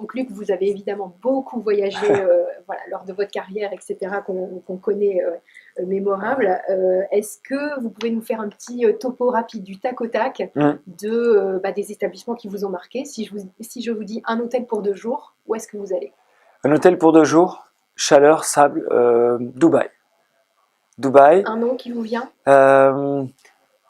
Donc Luc, vous avez évidemment beaucoup voyagé voilà, lors de votre carrière, etc., qu'on connaît mémorable. Est-ce que vous pouvez nous faire un petit topo rapide du tac au tac Mm. des établissements qui vous ont marqué? Si je vous dis un hôtel pour 2 jours, où est-ce que vous allez? Un hôtel pour 2 jours, chaleur, sable, Dubaï. Dubaï. Un nom qui vous vient? Euh,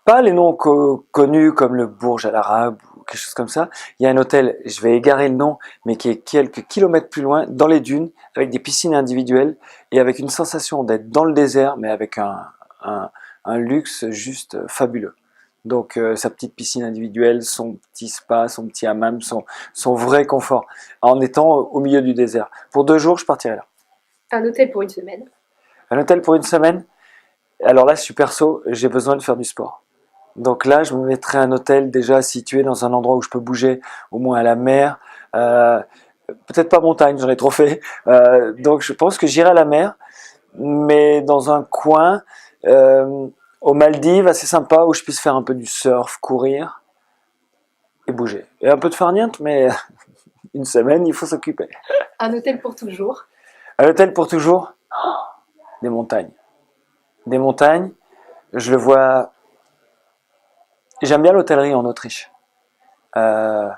Pas les noms connus comme le Burj Al Arab ou quelque chose comme ça. Il y a un hôtel, je vais égarer le nom, mais qui est quelques kilomètres plus loin, dans les dunes, avec des piscines individuelles et avec une sensation d'être dans le désert, mais avec un, un luxe juste fabuleux. Donc sa petite piscine individuelle, son petit spa, son petit hammam, son vrai confort, en étant au milieu du désert. Pour 2 jours, je partirai là. Un hôtel pour une semaine. Un hôtel pour une semaine, alors là, je suis perso, j'ai besoin de faire du sport. Donc là, je me mettrais un hôtel déjà situé dans un endroit où je peux bouger, au moins à la mer. Euh, Peut-être pas montagne, j'en ai trop fait. Donc je pense que j'irai à la mer, mais dans un coin aux Maldives, assez sympa, où je puisse faire un peu du surf, courir et bouger. Et un peu de farniente, mais une semaine, il faut s'occuper. Un hôtel pour toujours. Un hôtel pour toujours, des montagnes. Des montagnes, je le vois. J'aime bien l'hôtellerie en Autriche. Euh,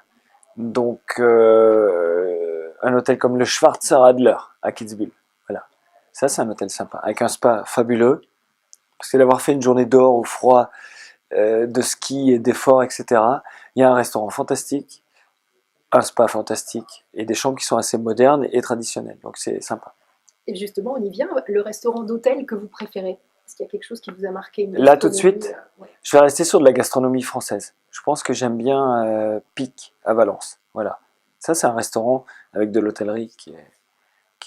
un hôtel comme le Schwarzer Adler à Kitzbühel. Voilà. Ça, c'est un hôtel sympa, avec un spa fabuleux. Parce que d'avoir fait une journée dehors au froid, de ski et d'efforts, etc., il y a un restaurant fantastique, un spa fantastique, et des chambres qui sont assez modernes et traditionnelles. Donc c'est sympa. Et justement, on y vient. Le restaurant d'hôtel que vous préférez? Est-ce qu'il y a quelque chose qui vous a marqué, une Là, tout de gastronomie suite, ouais. je vais rester sur de la gastronomie française. Je pense que j'aime bien Pic à Valence. Voilà. Ça, c'est un restaurant avec de l'hôtellerie qui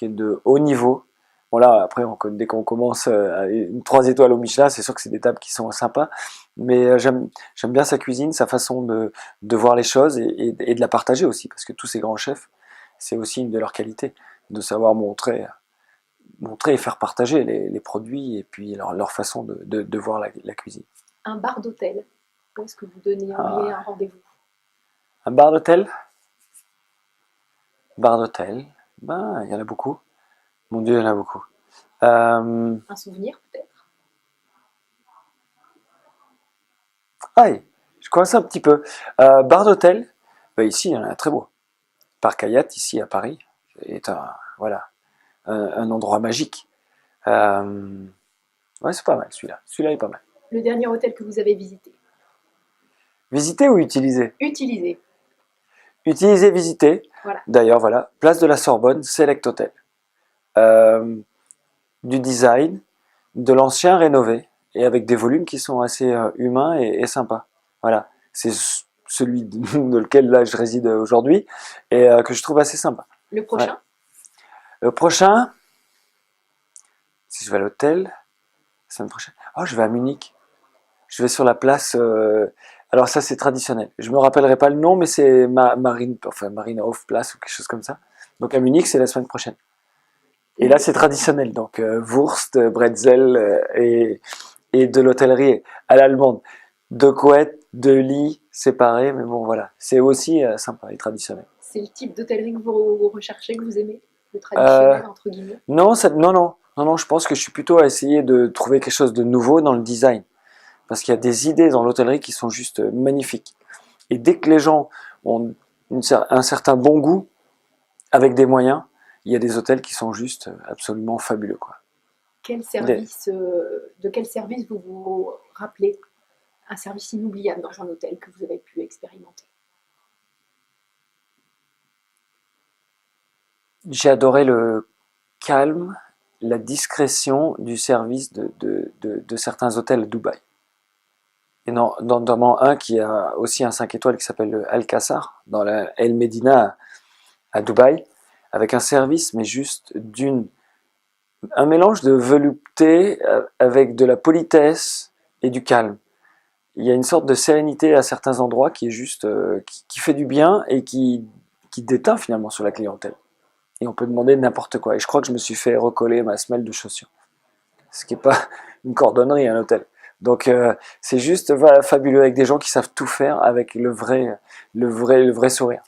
est de haut niveau. Bon là, après, dès qu'on commence à une 3 étoiles au Michelin, c'est sûr que c'est des tables qui sont sympas. Mais j'aime bien sa cuisine, sa façon de voir les choses et de la partager aussi. Parce que tous ces grands chefs, c'est aussi une de leurs qualités, de savoir montrer et faire partager les produits et puis leur façon de voir la cuisine. Un bar d'hôtel, où est-ce que vous donneriez un Ah, rendez-vous? un bar d'hôtel? Bar d'hôtel, ben, il y en a beaucoup. Mon Dieu, il y en a beaucoup. Euh, Un souvenir peut-être? Aïe, je commence un petit peu. Bar d'hôtel, ben ici, il y en a un très beau. Parc Hyatt, ici à Paris, est voilà, un endroit magique. Ouais, c'est pas mal celui-là. Celui-là est pas mal. Le dernier hôtel que vous avez visité? Visiter ou utiliser? Utilisé. Utiliser, visiter. Voilà. D'ailleurs, voilà, place de la Sorbonne, Select Hotel. Euh, du design, de l'ancien rénové, et avec des volumes qui sont assez humains et sympas. Voilà, c'est celui de lequel là je réside aujourd'hui et que je trouve assez sympa. Le Ouais. prochain? Le prochain, si je vais à l'hôtel, la semaine prochaine, oh je vais à Munich. Je vais sur la place. Alors ça c'est traditionnel. Je me rappellerai pas le nom, mais c'est Marienhof Place ou quelque chose comme ça. Donc à Munich c'est la semaine prochaine. Et là, c'est traditionnel, donc Wurst, bretzel et de l'hôtellerie à l'allemande. Deux couettes, deux lits séparés, mais bon, voilà. C'est aussi sympa et traditionnel. C'est le type d'hôtellerie que vous recherchez, que vous aimez? Le Euh, traditionnel, entre guillemets? non, non, je pense que je suis plutôt à essayer de trouver quelque chose de nouveau dans le design. Parce qu'il y a des idées dans l'hôtellerie qui sont juste magnifiques. Et dès que les gens ont un certain bon goût, avec des moyens, il y a des hôtels qui sont juste absolument fabuleux, quoi. Quel Des- service, de quel service vous vous rappelez? Un service inoubliable dans un hôtel que vous avez pu expérimenter? J'ai adoré le calme, la discrétion du service de certains hôtels à Dubaï. Et notamment un qui a aussi un 5 étoiles qui s'appelle le Al-Qassar, dans la El Medina à Dubaï, avec un service, mais juste un mélange de volupté avec de la politesse et du calme. Il y a une sorte de sérénité à certains endroits qui est juste, qui fait du bien et qui déteint finalement sur la clientèle. Et on peut demander n'importe quoi. Et je crois que je me suis fait recoller ma semelle de chaussures. Ce qui n'est pas une cordonnerie, un hôtel. Donc c'est juste voilà, fabuleux avec des gens qui savent tout faire avec le vrai sourire.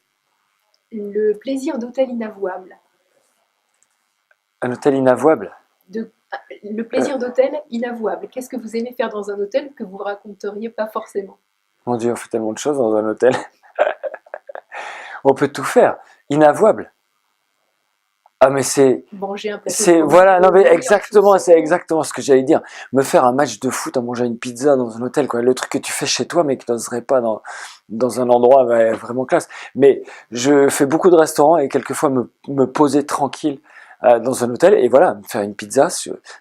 Le plaisir d'hôtel inavouable. Un hôtel inavouable. Le plaisir d'hôtel inavouable. Qu'est-ce que vous aimez faire dans un hôtel que vous ne raconteriez pas forcément? Mon Dieu, on fait tellement de choses dans un hôtel. On peut tout faire. Inavouable. Ah mais Manger un plateau de c'est fromage voilà, non mais rôti en exactement, c'est chanson. exactement ce que j'allais dire. Me faire un match de foot en mangeant une pizza dans un hôtel, quoi. Le truc que tu fais chez toi, mais que tu n'oserais pas dans un endroit ouais, vraiment classe. Mais je fais beaucoup de restaurants et quelquefois me poser tranquille dans un hôtel et voilà, me faire une pizza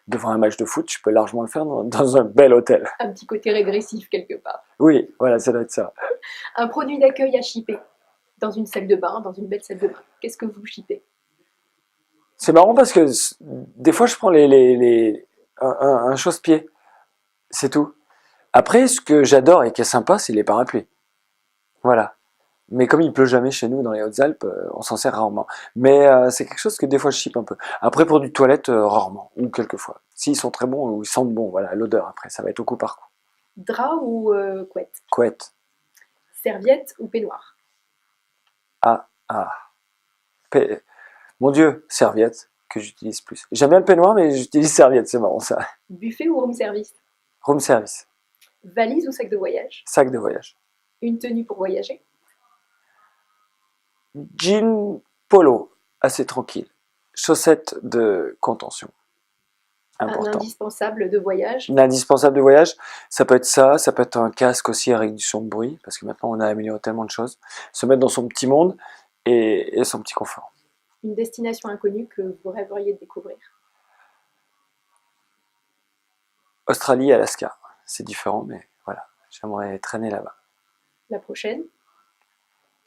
devant un match de foot, je peux largement le faire dans un bel hôtel. Un petit côté régressif quelque part. Oui, voilà, ça doit être ça. Un produit d'accueil à shipper dans une salle de bain, dans une belle salle de bain. Qu'est-ce que vous shippez? C'est marrant parce que des fois je prends un chausse-pied, c'est tout. Après, ce que j'adore et qui est sympa, c'est les parapluies. Voilà. Mais comme il pleut jamais chez nous dans les Hautes-Alpes, on s'en sert rarement. Mais c'est quelque chose que des fois je chipe un peu. Après, pour du toilette, rarement, ou quelquefois. S'ils sont très bons ou ils sentent bon, voilà, l'odeur après, ça va être au coup par coup. Drap ou couette? Couette. Serviette ou peignoir? Ah, ah. Pe- Mon Dieu, serviette, que j'utilise plus. J'aime bien le peignoir, mais j'utilise serviette, c'est marrant ça. Buffet ou room service? Room service. Valise ou sac de voyage? Sac de voyage. Une tenue pour voyager? Jean polo, assez tranquille. Chaussettes de contention. Un Important. indispensable de voyage? L'indispensable de voyage, ça peut être ça peut être un casque aussi avec du son de bruit, parce que maintenant on a amélioré tellement de choses. Se mettre dans son petit monde et son petit confort. Une destination inconnue que vous rêveriez de découvrir? Australie, Alaska, c'est différent, mais voilà, j'aimerais traîner là-bas. La prochaine?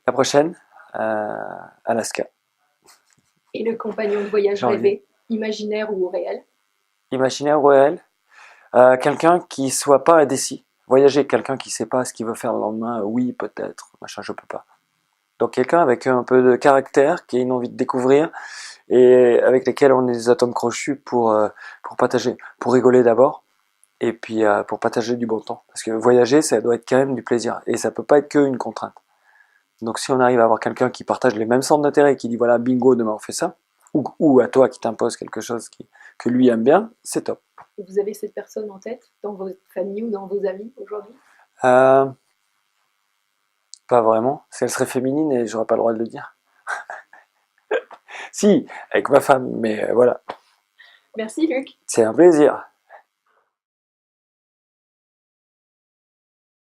La prochaine, Alaska. Et le compagnon de voyage Janvier. rêvé, imaginaire ou réel? Imaginaire ou réel, quelqu'un qui soit pas indécis. Voyager avec quelqu'un qui sait pas ce qu'il veut faire le lendemain, oui, peut-être, machin, je peux pas. Donc quelqu'un avec un peu de caractère, qui a une envie de découvrir, et avec lesquels on est des atomes crochus pour partager, pour rigoler d'abord, et puis pour partager du bon temps. Parce que voyager, ça doit être quand même du plaisir, et ça peut pas être qu'une contrainte. Donc si on arrive à avoir quelqu'un qui partage les mêmes centres d'intérêt, qui dit voilà, bingo, demain on fait ça, ou à toi qui t'impose quelque chose que lui aime bien, c'est top. Et vous avez cette personne en tête dans votre famille ou dans vos amis aujourd'hui? Euh, Pas vraiment. Si elle serait féminine, et j'aurais pas le droit de le dire. Si, avec ma femme, mais voilà. Merci Luc. C'est un plaisir.